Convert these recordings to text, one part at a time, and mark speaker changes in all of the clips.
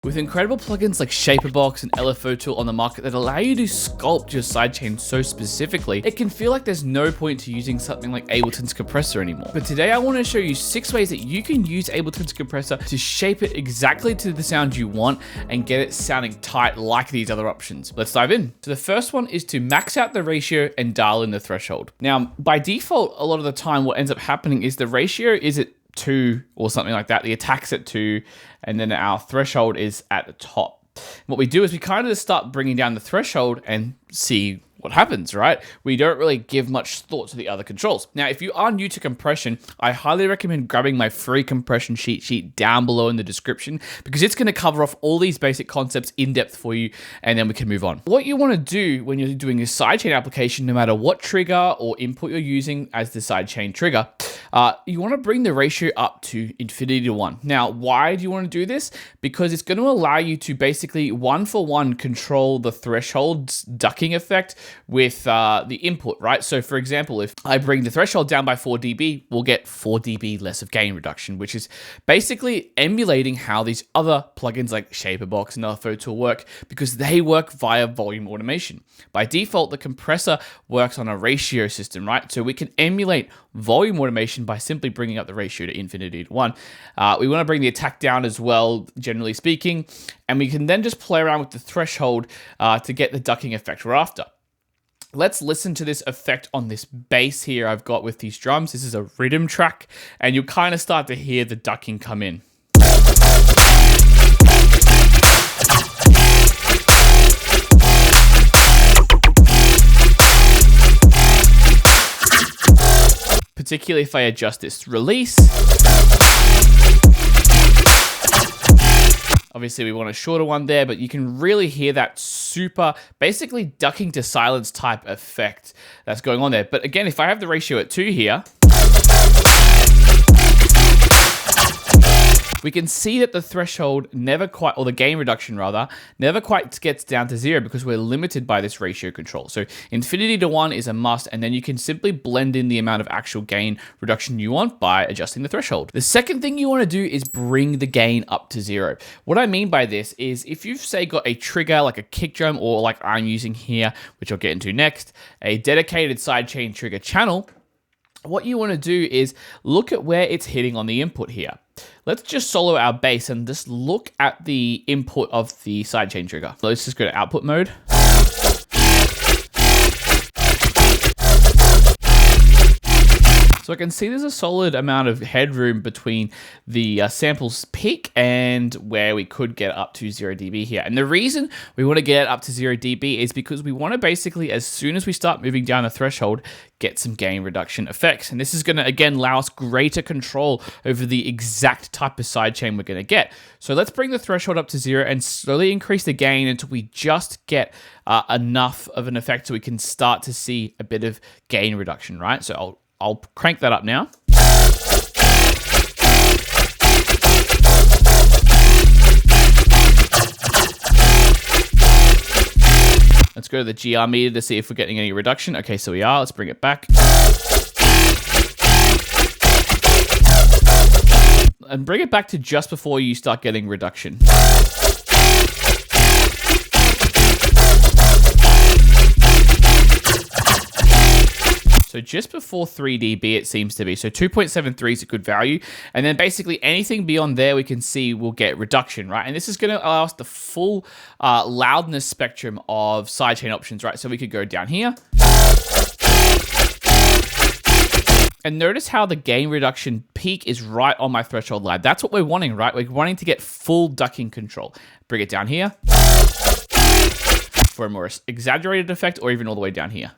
Speaker 1: With incredible plugins like Shaperbox and LFO Tool on the market that allow you to sculpt your sidechain so specifically, it can feel like there's no point to using something like Ableton's Compressor anymore. But today I want to show you 6 ways that you can use Ableton's Compressor to shape it exactly to the sound you want and get it sounding tight like these other options. Let's dive in. So the first one is to max out the ratio and dial in the threshold. Now, by default, a lot of the time what ends up happening is the ratio is at 2 or something like that. The attack's at 2, and then our threshold is at the top. What we do is we kind of just start bringing down the threshold and see what happens, right? We don't really give much thought to the other controls. Now, if you are new to compression, I highly recommend grabbing my free compression cheat sheet down below in the description, because it's going to cover off all these basic concepts in depth for you, and then we can move on. What you want to do when you're doing a sidechain application, no matter what trigger or input you're using as the sidechain trigger, you want to bring the ratio up to infinity to 1. Now, why do you want to do this? Because it's going to allow you to basically one-for-one control the threshold's ducking effect with the input, right? So for example, if I bring the threshold down by 4 dB, we'll get 4 dB less of gain reduction, which is basically emulating how these other plugins like Shaperbox and LFO Tool work, because they work via volume automation. By default, the compressor works on a ratio system, right? So we can emulate volume automation by simply bringing up the ratio to infinity to 1. We want to bring the attack down as well, generally speaking, and we can then just play around with the threshold to get the ducking effect we're after. Let's listen to this effect on this bass here I've got with these drums. This is a rhythm track, and you'll kind of start to hear the ducking come in. Particularly if I adjust this release. Obviously, we want a shorter one there, but you can really hear that super, basically ducking to silence type effect that's going on there. But again, if I have the ratio at 2 here, we can see that the threshold never quite, or the gain reduction rather, never quite gets down to 0 because we're limited by this ratio control. So infinity to 1 is a must, and then you can simply blend in the amount of actual gain reduction you want by adjusting the threshold. The second thing you want to do is bring the gain up to 0. What I mean by this is if you've, say, got a trigger like a kick drum, or like I'm using here, which I'll get into next, a dedicated sidechain trigger channel, what you want to do is look at where it's hitting on the input here. Let's just solo our bass and just look at the input of the sidechain trigger. Let's just go to output mode. So I can see there's a solid amount of headroom between the sample's peak and where we could get up to 0 dB here. And the reason we want to get up to 0 dB is because we want to basically, as soon as we start moving down the threshold, get some gain reduction effects. And this is going to, again, allow us greater control over the exact type of sidechain we're going to get. So let's bring the threshold up to 0 and slowly increase the gain until we just get enough of an effect so we can start to see a bit of gain reduction, right? So I'll crank that up now. Let's go to the GR meter to see if we're getting any reduction. Okay, so we are. Let's bring it back. And bring it back to just before you start getting reduction. So just before 3 dB it seems to be. So 2.73 is a good value. And then basically anything beyond there we can see will get reduction, right? And this is going to allow us the full loudness spectrum of sidechain options, right? So we could go down here. And notice how the gain reduction peak is right on my threshold line. That's what we're wanting, right? We're wanting to get full ducking control. Bring it down here for a more exaggerated effect, or even all the way down here.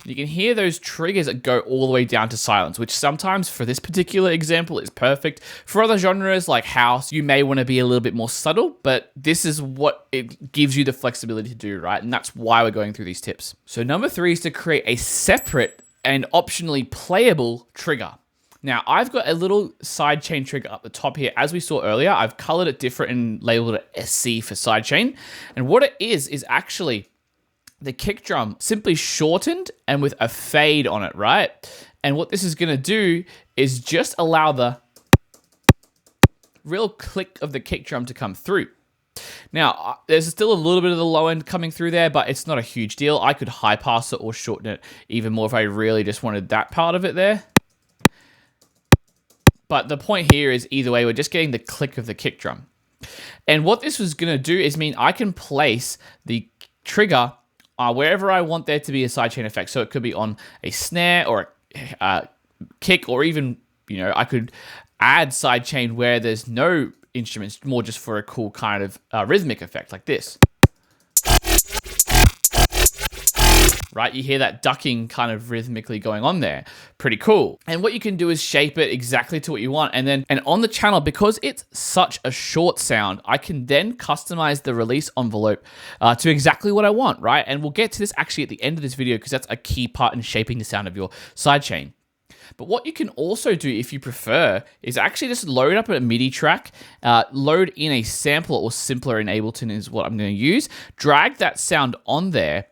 Speaker 1: You can hear those triggers that go all the way down to silence, which sometimes for this particular example is perfect. For other genres like house, you may want to be a little bit more subtle, but this is what it gives you the flexibility to do, right? And that's why we're going through these tips. So number 3 is to create a separate and optionally playable trigger. Now, I've got a little sidechain trigger up the top here. As we saw earlier, I've colored it different and labeled it SC for sidechain. And what it is actually the kick drum simply shortened and with a fade on it, right? And what this is going to do is just allow the real click of the kick drum to come through. Now, there's still a little bit of the low end coming through there, but it's not a huge deal. I could high pass it or shorten it even more if I really just wanted that part of it there. But the point here is either way, we're just getting the click of the kick drum. And what this was going to do is mean I can place the trigger wherever I want there to be a sidechain effect. So it could be on a snare or a kick, or even, you know, I could add sidechain where there's no instruments, more just for a cool kind of rhythmic effect like this. Right, you hear that ducking kind of rhythmically going on there. Pretty cool. And what you can do is shape it exactly to what you want. And on the channel, because it's such a short sound, I can then customize the release envelope to exactly what I want, right? And we'll get to this actually at the end of this video, because that's a key part in shaping the sound of your sidechain. But what you can also do, if you prefer, is actually just load up a MIDI track, load in a sampler, or simpler in Ableton is what I'm going to use, drag that sound on there.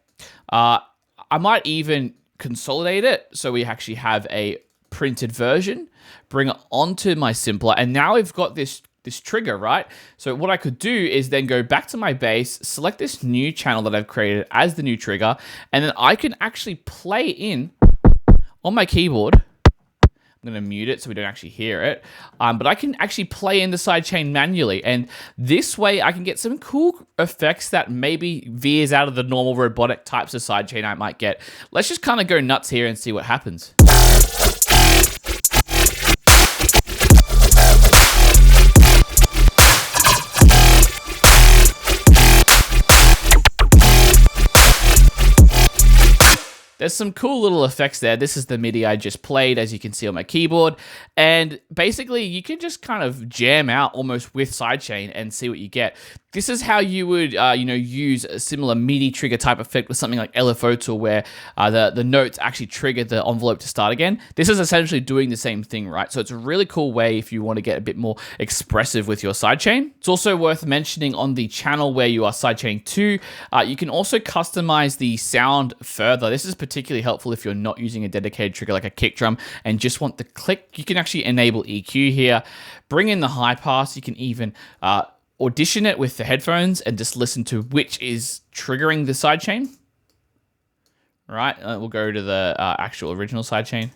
Speaker 1: I might even consolidate it so we actually have a printed version, bring it onto my simpler, and now we've got this trigger, right? So what I could do is then go back to my bass, select this new channel that I've created as the new trigger, and then I can actually play in on my keyboard. I'm going to mute it so we don't actually hear it. But I can actually play in the sidechain manually. And this way I can get some cool effects that maybe veers out of the normal robotic types of sidechain I might get. Let's just kind of go nuts here and see what happens. There's some cool little effects there. This is the MIDI I just played, as you can see on my keyboard. And basically, you can just kind of jam out almost with sidechain and see what you get. This is how you would, use a similar MIDI trigger type effect with something like LFO, where the notes actually trigger the envelope to start again. This is essentially doing the same thing, right? So it's a really cool way if you want to get a bit more expressive with your sidechain. It's also worth mentioning on the channel where you are sidechaining to, you can also customize the sound further. This is particularly helpful if you're not using a dedicated trigger like a kick drum and just want the click. You can actually enable EQ here, bring in the high pass. You can even audition it with the headphones and just listen to which is triggering the sidechain. Right, we'll go to the actual original sidechain.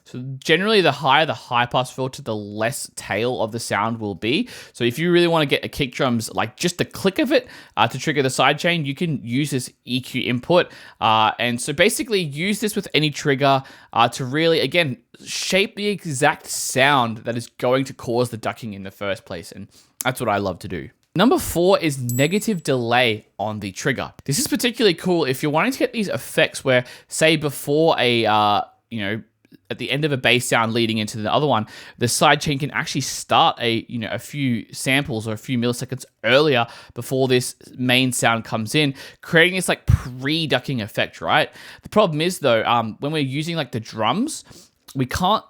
Speaker 1: So generally, the higher the high pass filter, the less tail of the sound will be. So if you really want to get a kick drums, like just the click of it to trigger the sidechain, you can use this EQ input. And so basically use this with any trigger to really, again, shape the exact sound that is going to cause the ducking in the first place. And that's what I love to do. Number 4 is negative delay on the trigger. This is particularly cool if you're wanting to get these effects where, say, before a, at the end of a bass sound leading into the other one, the sidechain can actually start a few samples or a few milliseconds earlier before this main sound comes in, creating this like pre-ducking effect, right? The problem is though, when we're using like the drums, we can't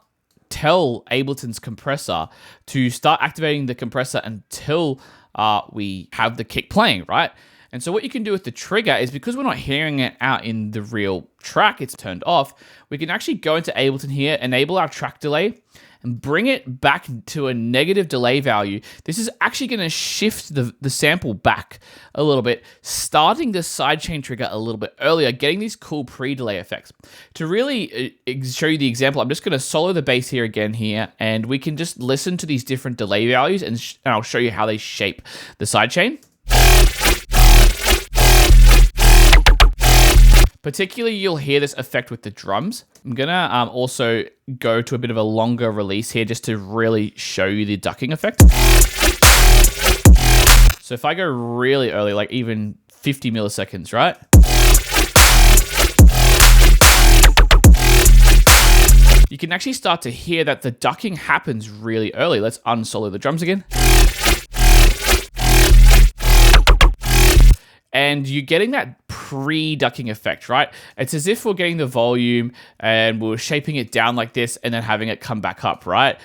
Speaker 1: tell Ableton's compressor to start activating the compressor until we have the kick playing, right? And so what you can do with the trigger is, because we're not hearing it out in the real track, it's turned off, we can actually go into Ableton here, enable our track delay, and bring it back to a negative delay value. This is actually going to shift the sample back a little bit, starting the sidechain trigger a little bit earlier, getting these cool pre-delay effects. To really show you the example, I'm just going to solo the bass here again here, and we can just listen to these different delay values, and I'll show you how they shape the sidechain. Particularly, you'll hear this effect with the drums. I'm gonna also go to a bit of a longer release here just to really show you the ducking effect. So if I go really early, like even 50 milliseconds, right? You can actually start to hear that the ducking happens really early. Let's unsolo the drums again. and you're getting that pre-ducking effect, right? It's as if we're getting the volume and we're shaping it down like this and then having it come back up, right?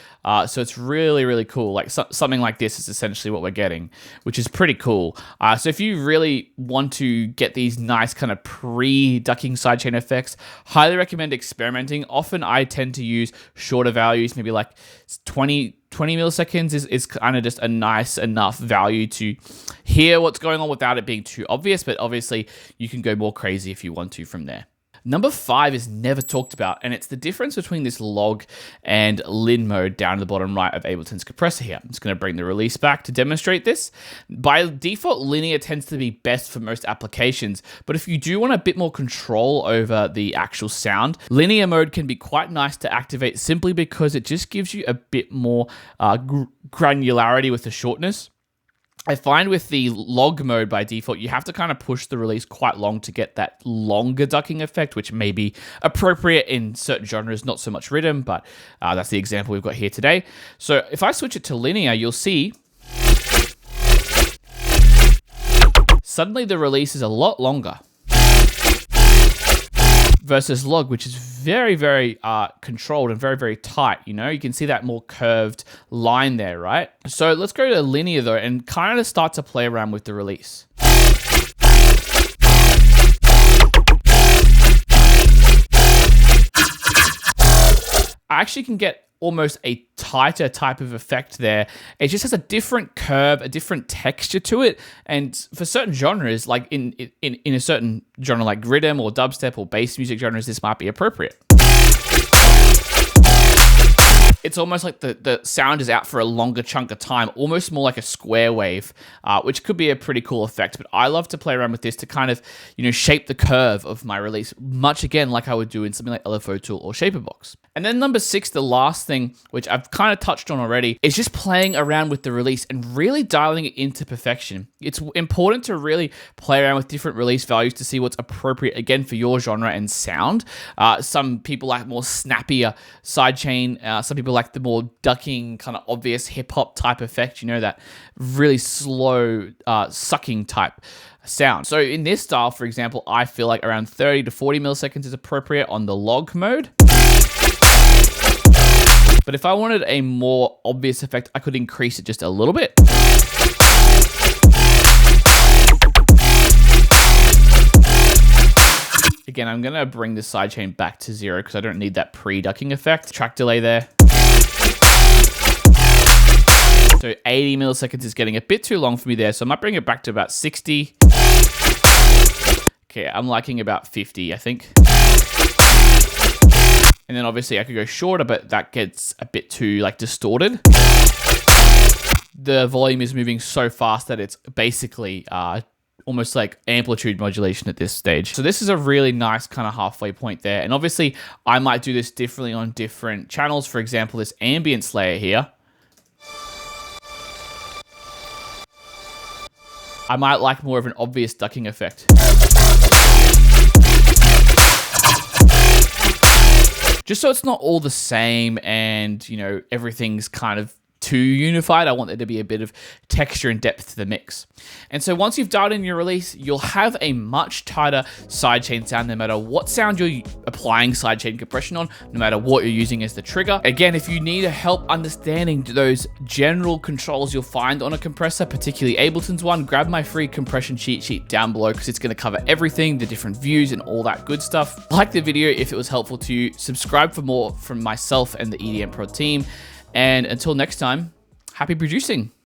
Speaker 1: So it's really, really cool. Like something like this is essentially what we're getting, which is pretty cool. So if you really want to get these nice kind of pre-ducking sidechain effects, highly recommend experimenting. Often I tend to use shorter values, maybe like 20 milliseconds is kind of just a nice enough value to hear what's going on without it being too obvious, but obviously you can go more crazy if you want to from there. Number 5 is never talked about, and it's the difference between this log and lin mode down at the bottom right of Ableton's compressor here. I'm just going to bring the release back to demonstrate this. By default, linear tends to be best for most applications, but if you do want a bit more control over the actual sound, linear mode can be quite nice to activate simply because it just gives you a bit more granularity with the shortness. I find with the log mode by default, you have to kind of push the release quite long to get that longer ducking effect, which may be appropriate in certain genres, not so much rhythm, but that's the example we've got here today. So if I switch it to linear, you'll see suddenly the release is a lot longer versus log, which is very, very controlled and very, very tight. You know, you can see that more curved line there, right? So let's go to linear though and kind of start to play around with the release. I actually can get almost a tighter type of effect there. It just has a different curve, a different texture to it. And for certain genres, like in a certain genre like rhythm or dubstep or bass music genres, this might be appropriate. It's almost like the sound is out for a longer chunk of time, almost more like a square wave, which could be a pretty cool effect. But I love to play around with this to kind of, you know, shape the curve of my release, much again like I would do in something like LFO Tool or Shaperbox. And then number 6, the last thing, which I've kind of touched on already, is just playing around with the release and really dialing it into perfection. It's important to really play around with different release values to see what's appropriate, again, for your genre and sound. Some people like more snappier sidechain. Some people like the more ducking, kind of obvious hip-hop type effect, you know, that really slow, sucking type sound. So in this style, for example, I feel like around 30 to 40 milliseconds is appropriate on the log mode. But if I wanted a more obvious effect, I could increase it just a little bit. Again, I'm going to bring the sidechain back to 0 because I don't need that pre-ducking effect. Track delay there. So 80 milliseconds is getting a bit too long for me there, so I might bring it back to about 60. Okay, I'm liking about 50, I think. And then obviously I could go shorter, but that gets a bit too like distorted. The volume is moving so fast that it's basically almost like amplitude modulation at this stage. So this is a really nice kind of halfway point there. And obviously I might do this differently on different channels. For example, this ambience layer here, I might like more of an obvious ducking effect. Just so it's not all the same and, you know, everything's kind of too unified. I want there to be a bit of texture and depth to the mix. And so once you've dialed in your release, you'll have a much tighter sidechain sound no matter what sound you're applying sidechain compression on, no matter what you're using as the trigger. Again, if you need help understanding those general controls you'll find on a compressor, particularly Ableton's one, grab my free compression cheat sheet down below because it's going to cover everything, the different views and all that good stuff. Like the video if it was helpful to you, subscribe for more from myself and the EDMProd team. And until next time, happy producing.